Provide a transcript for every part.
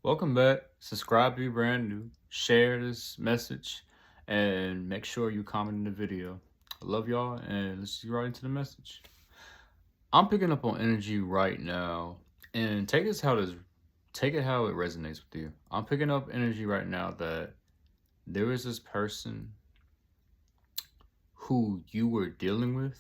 Welcome back. Subscribe if you're brand new. Share this message and make sure you comment in the video. I love y'all and let's get right into the message. I'm picking up on energy right now and take it how it resonates with you. I'm picking up energy right now that there is this person who you were dealing with.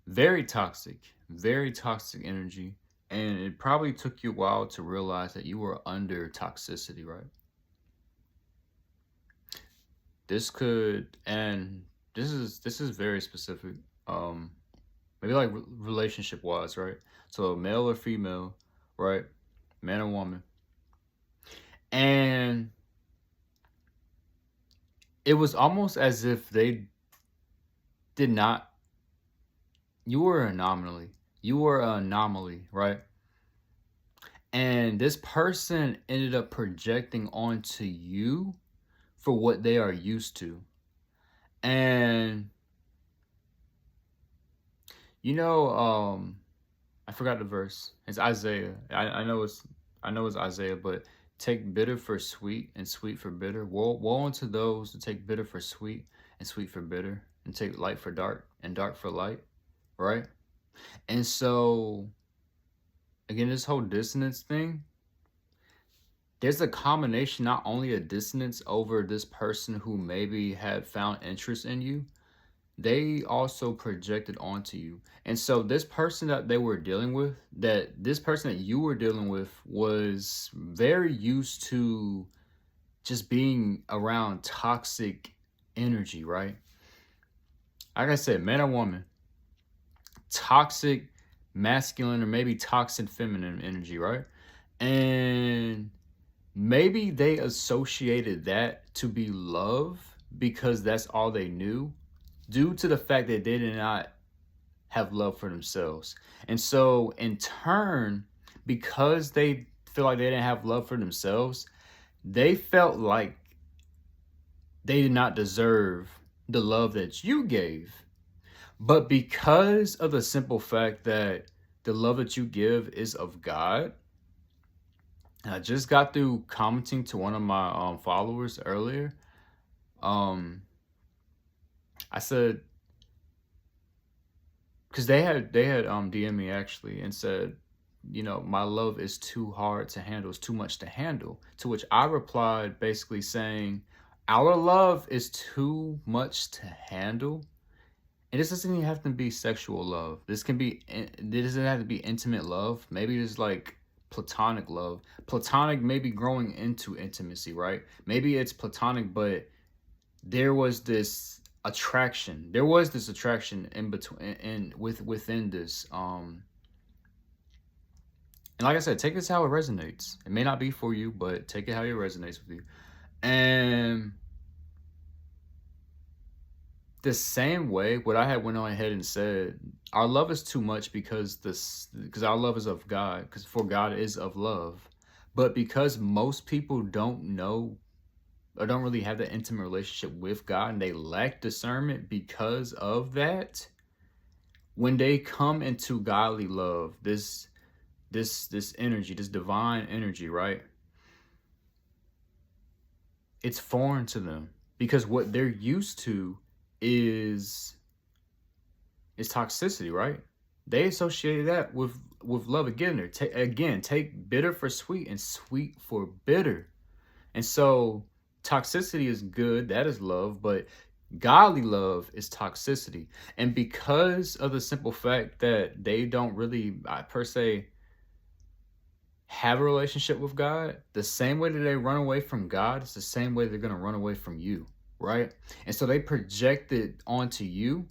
Very toxic energy. And it probably took you a while to realize that you were under toxicity, right? This could and this is very specific. Um, maybe like relationship wise, right? So male or female, right? Man or woman, and it was almost as if they did not. You were an anomaly. You were an anomaly, right? And this person ended up projecting onto you for what they are used to. And you know, I forgot the verse. It's Isaiah. I know it's Isaiah, but take bitter for sweet and sweet for bitter. Woe unto those who take bitter for sweet and sweet for bitter, and take light for dark and dark for light, right? And so again, this whole dissonance thing, there's a combination, not only a dissonance over this person who maybe had found interest in you, they also projected onto you. And so this person that they were dealing with, that this person that you were dealing with was very used to just being around toxic energy, right? Like I said, man or woman, toxic masculine or maybe toxic feminine energy, right? And maybe they associated that to be love because that's all they knew, due to the fact that they did not have love for themselves. And so, in turn, because they feel like they didn't have love for themselves, they felt like they did not deserve the love that you gave. But because of the simple fact that the love that you give is of God, and I just got through commenting to one of my followers earlier. Um, I said, because they had DM me actually and said, you know, my love is too hard to handle, it's too much to handle. To which I replied basically saying, our love is too much to handle. And this doesn't even have to be sexual love. This doesn't have to be intimate love. Maybe it's like platonic love. Platonic maybe growing into intimacy, right? Maybe it's platonic, but there was this attraction. There was this attraction in between and within this. And like I said, take this how it resonates. It may not be for you, but take it how it resonates with you. And the same way, what I had went on ahead and said, our love is too much because our love is of God, because for God is of love. But because most people don't know or don't really have that intimate relationship with God and they lack discernment because of that, when they come into godly love, this energy, this divine energy, right? It's foreign to them because what they're used to is toxicity, right? They associate that with love. Again, take bitter for sweet and sweet for bitter. And so toxicity is good, that is love, but godly love is toxicity. And because of the simple fact that they don't really per se have a relationship with God, the same way that they run away from God is the same way they're going to run away from you, right? And so they projected onto you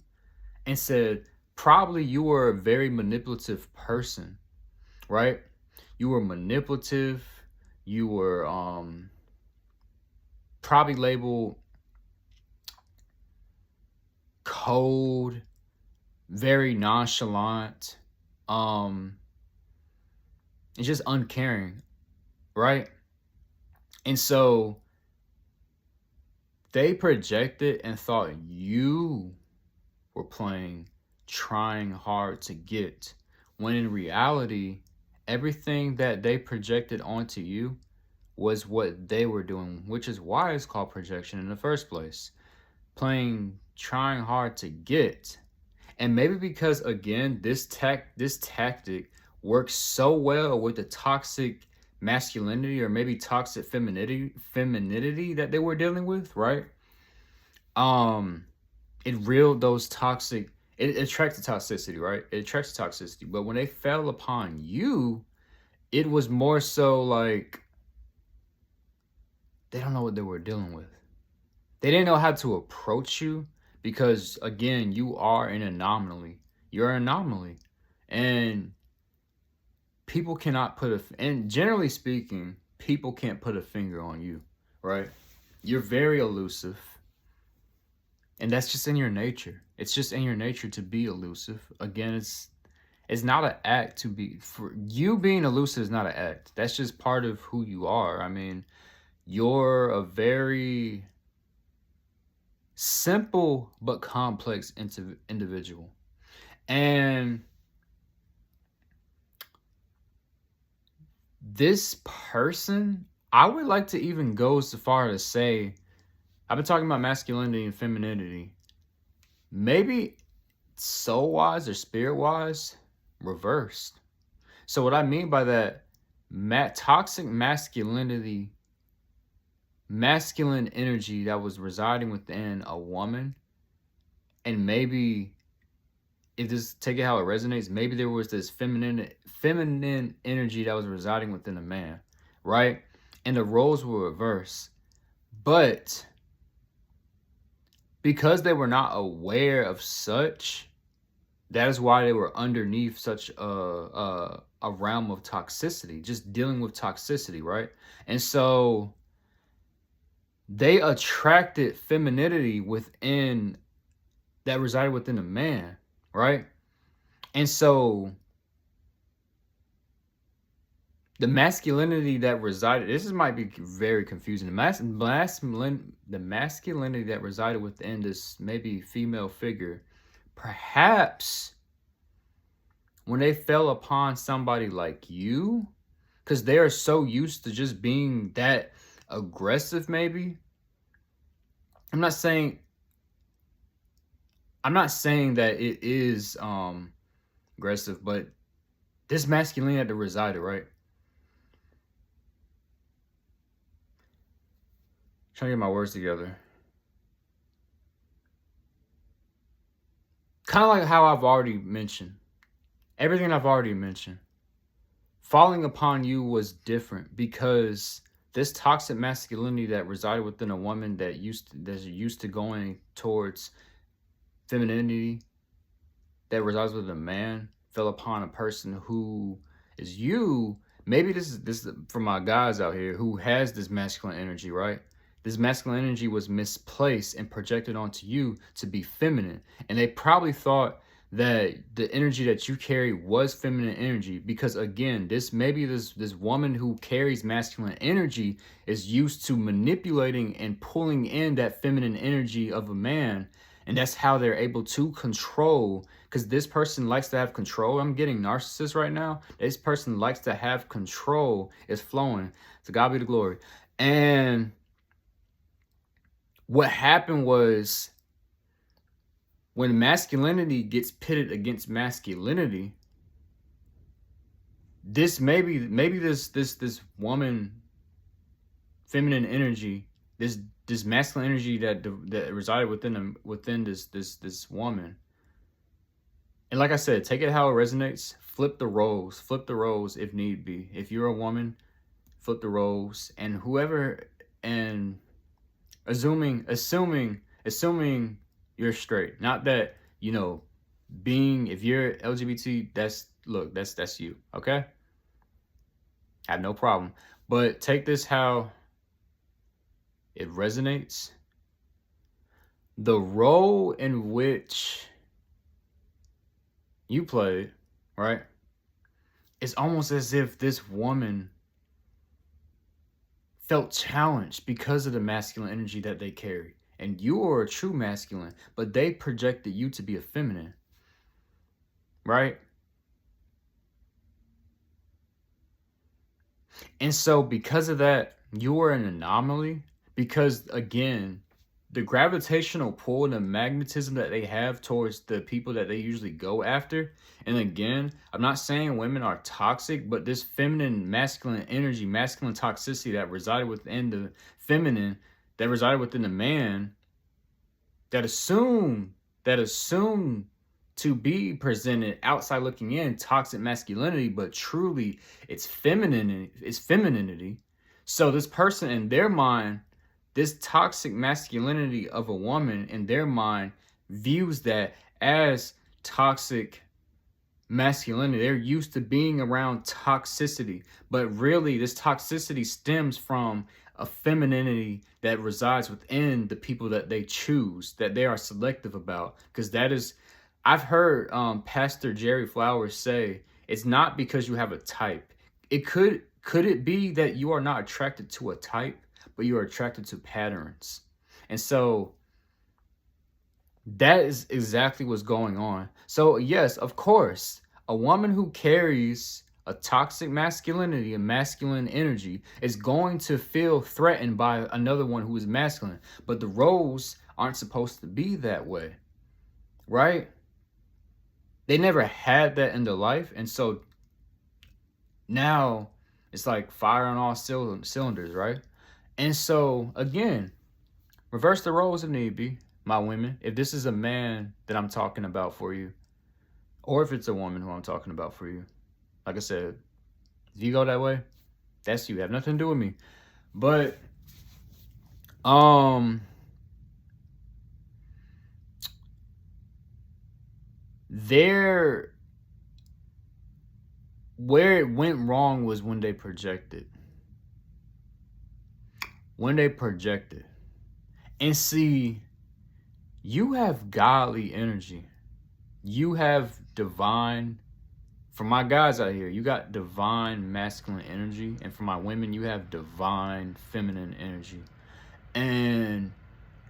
and said, probably you were a very manipulative person, right? You were manipulative. You were probably labeled cold, very nonchalant, and just uncaring, right? And so they projected and thought you were playing trying hard to get, when in reality everything that they projected onto you was what they were doing, which is why it's called projection in the first place. Trying hard to get. And maybe because again, this tactic works so well with the toxic masculinity or maybe toxic femininity that they were dealing with, right? Um, it reeled those toxic. It attracts the toxicity, right? It attracts the toxicity. But when they fell upon you, it was more so like they don't know what they were dealing with. They didn't know how to approach you because again, you are an anomaly. You're an anomaly. And people cannot put and generally speaking, people can't put a finger on you, right? You're very elusive. And that's just in your nature. It's just in your nature to be elusive. Again, it's not an act to be for you being elusive is not an act. That's just part of who you are. I mean, you're a very simple but complex individual. And this person, I would like to even go so far to say, I've been talking about masculinity and femininity. Maybe soul wise or spirit wise, reversed. So what I mean by that, toxic masculinity, masculine energy that was residing within a woman, and maybe if this take it how it resonates, maybe there was this feminine energy that was residing within a man, right? And the roles were reversed. But because they were not aware of such, that is why they were underneath such a realm of toxicity, just dealing with toxicity, right? And so they attracted femininity within that resided within a man, right? And so the masculinity that resided, might be very confusing. The masculinity that resided within this maybe female figure, perhaps when they fell upon somebody like you, because they are so used to just being that aggressive, maybe. I'm not saying that it is aggressive, but this masculinity that resided, right? Trying to get my words together. Kind of like how I've already mentioned. Everything I've already mentioned. Falling upon you was different because this toxic masculinity that resided within a woman that's used to going towards femininity that resides within a man fell upon a person who is you. Maybe this is for my guys out here who has this masculine energy, right? This masculine energy was misplaced and projected onto you to be feminine. And they probably thought that the energy that you carry was feminine energy because again, this woman who carries masculine energy is used to manipulating and pulling in that feminine energy of a man, and that's how they're able to control, because this person likes to have control. I'm getting narcissist right now. This person likes to have control. It's flowing. To God be the glory. And what happened was when masculinity gets pitted against masculinity, this this woman, feminine energy, this masculine energy that resided within this woman. And like I said, take it how it resonates. Flip the roles if need be. If you're a woman, flip the roles, and whoever, and assuming you're straight. Not that, if you're LGBT, that's you, okay? I have no problem. But take this how it resonates. The role in which you played, right? It's almost as if this woman felt challenged because of the masculine energy that they carry. And you are a true masculine, but they projected you to be a feminine, right? And so because of that, you are an anomaly because again, the gravitational pull and the magnetism that they have towards the people that they usually go after. And again, I'm not saying women are toxic, but this feminine, masculine energy, masculine toxicity that resided within the feminine, that resided within the man, that assume to be presented outside looking in toxic masculinity, but truly it's femininity. So this person in their mind, this toxic masculinity of a woman in their mind views that as toxic masculinity. They're used to being around toxicity, but really this toxicity stems from a femininity that resides within the people that they choose, that they are selective about. Because that is, I've heard Pastor Jerry Flowers say, it's not because you have a type. Could it be that you are not attracted to a type, but you are attracted to patterns? And so that is exactly what's going on. So, yes, of course, a woman who carries a toxic masculinity and masculine energy is going to feel threatened by another one who is masculine. But the roles aren't supposed to be that way, right? They never had that in their life. And so now it's like fire on all cylinders, right? And so, again, reverse the roles if need be, my women. If this is a man that I'm talking about for you, or if it's a woman who I'm talking about for you, like I said, if you go that way, that's you. Have nothing to do with me. But there, where it went wrong was when they projected. When they projected. And see, you have godly energy. You have divine, for my guys out here, you got divine masculine energy. And for my women, you have divine feminine energy. And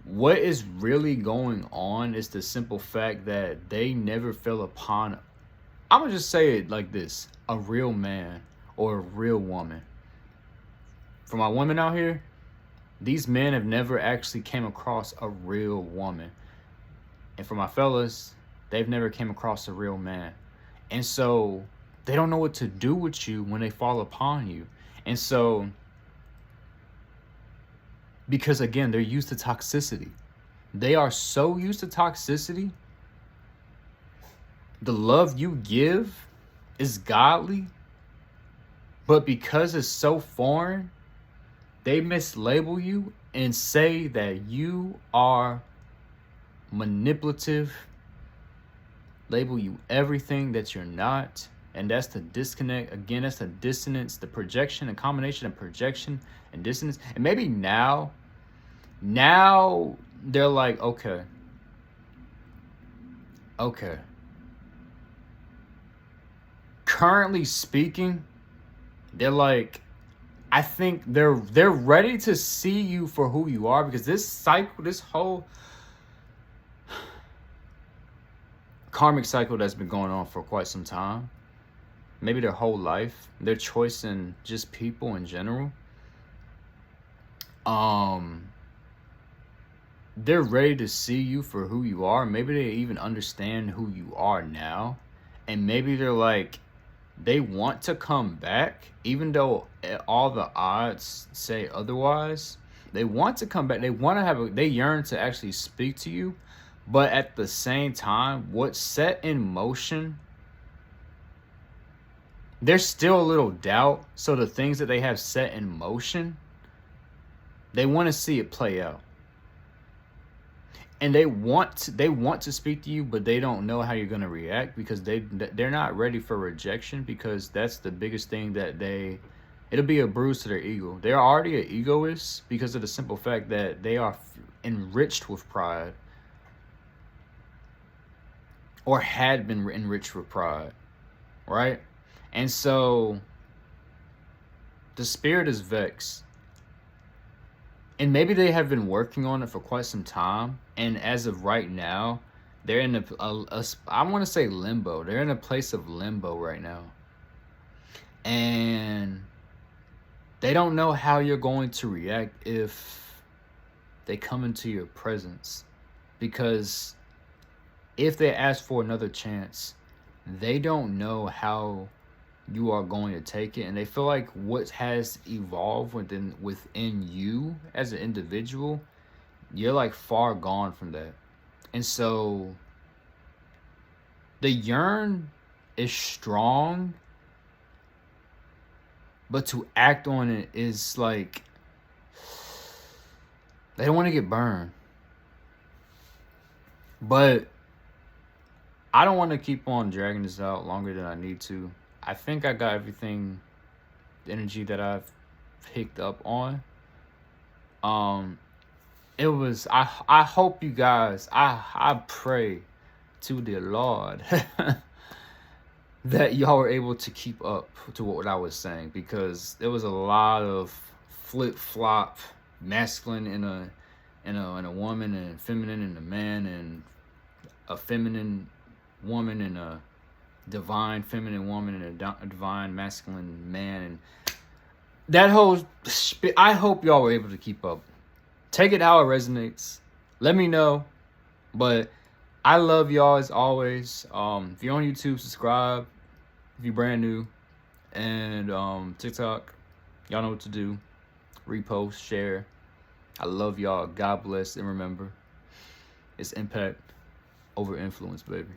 what is really going on is the simple fact that they never fell upon, I'm going to just say it like this, a real man or a real woman. For my women out here, these men have never actually came across a real woman. And for my fellas, they've never came across a real man. And so they don't know what to do with you when they fall upon you. And so, because again, they're used to toxicity. They are so used to toxicity. The love you give is godly, but because it's so foreign, they mislabel you and say that you are manipulative, label you everything that you're not. And that's the disconnect. Again, that's the dissonance, the projection, a combination of projection and dissonance. And maybe now they're like, okay. Currently speaking, they're like, I think they're ready to see you for who you are, because this cycle, this whole karmic cycle that's been going on for quite some time, maybe their whole life, their choice in just people in general, they're ready to see you for who you are. Maybe they even understand who you are now, and maybe they're like, they want to come back, even though all the odds say otherwise. They want to come back. They want to they yearn to actually speak to you. But at the same time, what's set in motion, there's still a little doubt. So the things that they have set in motion, they want to see it play out. And they want to speak to you, but they don't know how you're going to react, because they're not ready for rejection, because that's the biggest thing that it'll be a bruise to their ego. They're already an egoist because of the simple fact that they are enriched with pride, or had been enriched with pride, right? And so the spirit is vexed. And maybe they have been working on it for quite some time. And as of right now, they're in I want to say limbo. They're in a place of limbo right now. And they don't know how you're going to react if they come into your presence. Because if they ask for another chance, they don't know how you are going to take it, and they feel like what has evolved within you as an individual, you're like far gone from that. And so the yearn is strong, but to act on it is like they don't want to get burned. But I don't want to keep on dragging this out longer than I need to. I think I got everything, the energy that I've picked up on. Um, it was I hope you guys, I pray to the Lord that y'all were able to keep up to what I was saying, because there was a lot of flip flop, masculine in a woman, and feminine in a man, and a feminine woman and a divine feminine woman and a divine masculine man, and that whole I hope y'all were able to keep up. Take it how it resonates. Let me know. But I love y'all as always. If you're on YouTube, subscribe. If you're brand new, and TikTok, y'all know what to do. Repost, share. I love y'all. God bless, and remember, it's impact over influence, baby.